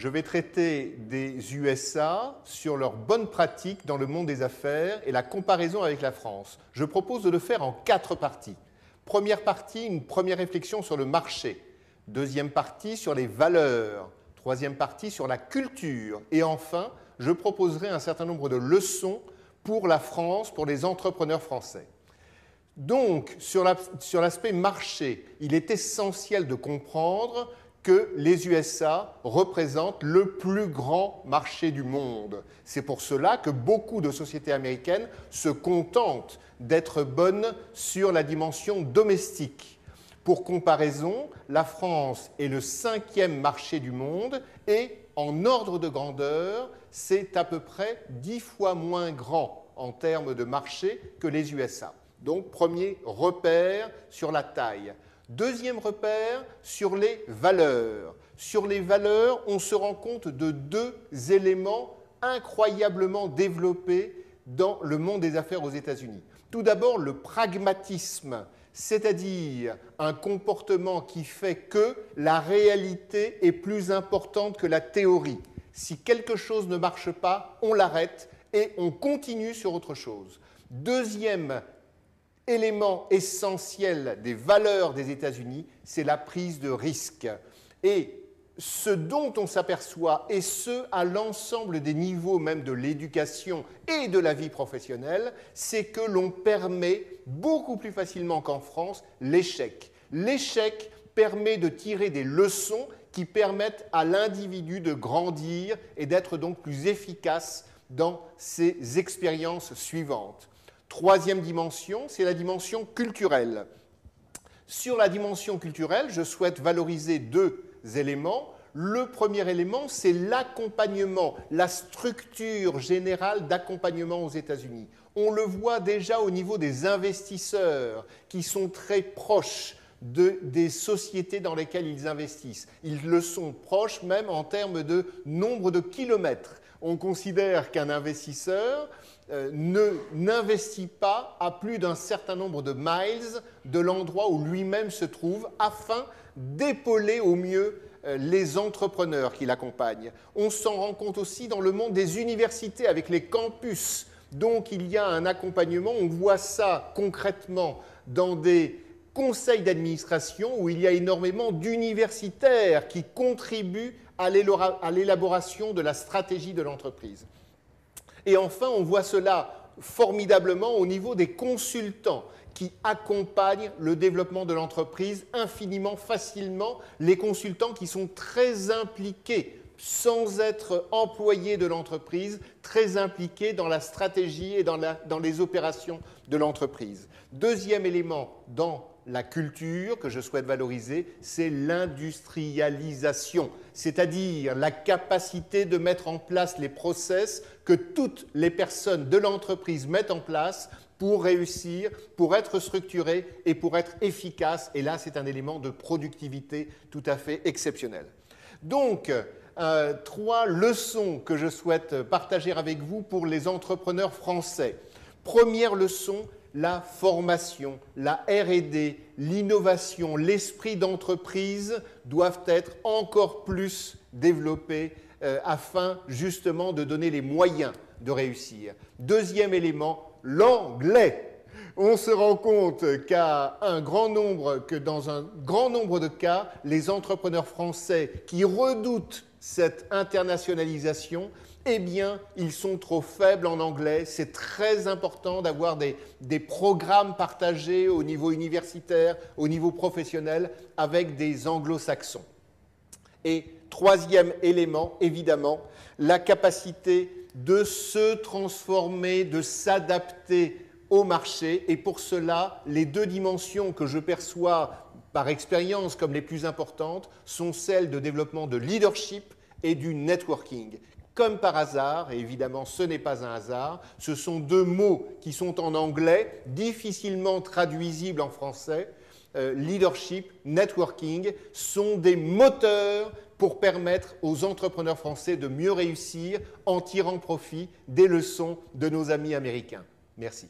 je vais traiter des USA sur leurs bonnes pratiques dans le monde des affaires et la comparaison avec la France. Je propose de le faire en 4 parties. Première partie, une première réflexion sur le marché. Deuxième partie, sur les valeurs. Troisième partie, sur la culture. Et enfin, je proposerai un certain nombre de leçons pour la France, pour les entrepreneurs français. Donc, sur l'aspect marché, il est essentiel de comprendre que les USA représentent le plus grand marché du monde. C'est pour cela que beaucoup de sociétés américaines se contentent d'être bonnes sur la dimension domestique. Pour comparaison, la France est le 5e marché du monde et, en ordre de grandeur, c'est à peu près 10 fois moins grand en termes de marché que les USA. Donc, premier repère sur la taille. Deuxième repère, sur les valeurs. Sur les valeurs, on se rend compte de 2 éléments incroyablement développés dans le monde des affaires aux États-Unis. Tout d'abord, le pragmatisme, c'est-à-dire un comportement qui fait que la réalité est plus importante que la théorie. Si quelque chose ne marche pas, on l'arrête et on continue sur autre chose. Deuxième élément essentiel des valeurs des États-Unis, c'est la prise de risque. Et ce dont on s'aperçoit, et ce à l'ensemble des niveaux même de l'éducation et de la vie professionnelle, c'est que l'on permet beaucoup plus facilement qu'en France l'échec. L'échec permet de tirer des leçons qui permettent à l'individu de grandir et d'être donc plus efficace dans ses expériences suivantes. Troisième dimension, c'est la dimension culturelle. Sur la dimension culturelle, je souhaite valoriser 2 éléments. Le premier élément, c'est l'accompagnement, la structure générale d'accompagnement aux États-Unis. On le voit déjà au niveau des investisseurs qui sont très proches des sociétés dans lesquelles ils investissent. Ils le sont proches même en termes de nombre de kilomètres. On considère qu'un investisseur n'investit pas à plus d'un certain nombre de miles de l'endroit où lui-même se trouve afin d'épauler au mieux les entrepreneurs qui l'accompagnent. On s'en rend compte aussi dans le monde des universités avec les campus. Donc il y a un accompagnement, on voit ça concrètement dans des conseils d'administration où il y a énormément d'universitaires qui contribuent à l'élaboration de la stratégie de l'entreprise. Et enfin, on voit cela formidablement au niveau des consultants qui accompagnent le développement de l'entreprise infiniment facilement, les consultants qui sont très impliqués, sans être employés de l'entreprise, très impliqués dans la stratégie et dans les opérations de l'entreprise. Deuxième élément dans la culture que je souhaite valoriser, c'est l'industrialisation, c'est-à-dire la capacité de mettre en place les process que toutes les personnes de l'entreprise mettent en place pour réussir, pour être structurées et pour être efficaces. Et là, c'est un élément de productivité tout à fait exceptionnel. Donc, 3 leçons que je souhaite partager avec vous pour les entrepreneurs français. Première leçon, la formation, la R&D, l'innovation, l'esprit d'entreprise doivent être encore plus développés afin justement de donner les moyens de réussir. Deuxième élément, l'anglais. On se rend compte que dans un grand nombre de cas, les entrepreneurs français qui redoutent cette internationalisation, eh bien, ils sont trop faibles en anglais. C'est très important d'avoir des programmes partagés au niveau universitaire, au niveau professionnel, avec des anglo-saxons. Et troisième élément, évidemment, la capacité de se transformer, de s'adapter au marché. Et pour cela, les 2 dimensions que je perçois par expérience comme les plus importantes sont celles de développement de leadership et du networking. Comme par hasard, et évidemment ce n'est pas un hasard, ce sont 2 mots qui sont en anglais, difficilement traduisibles en français. Leadership, networking sont des moteurs pour permettre aux entrepreneurs français de mieux réussir en tirant profit des leçons de nos amis américains. Merci.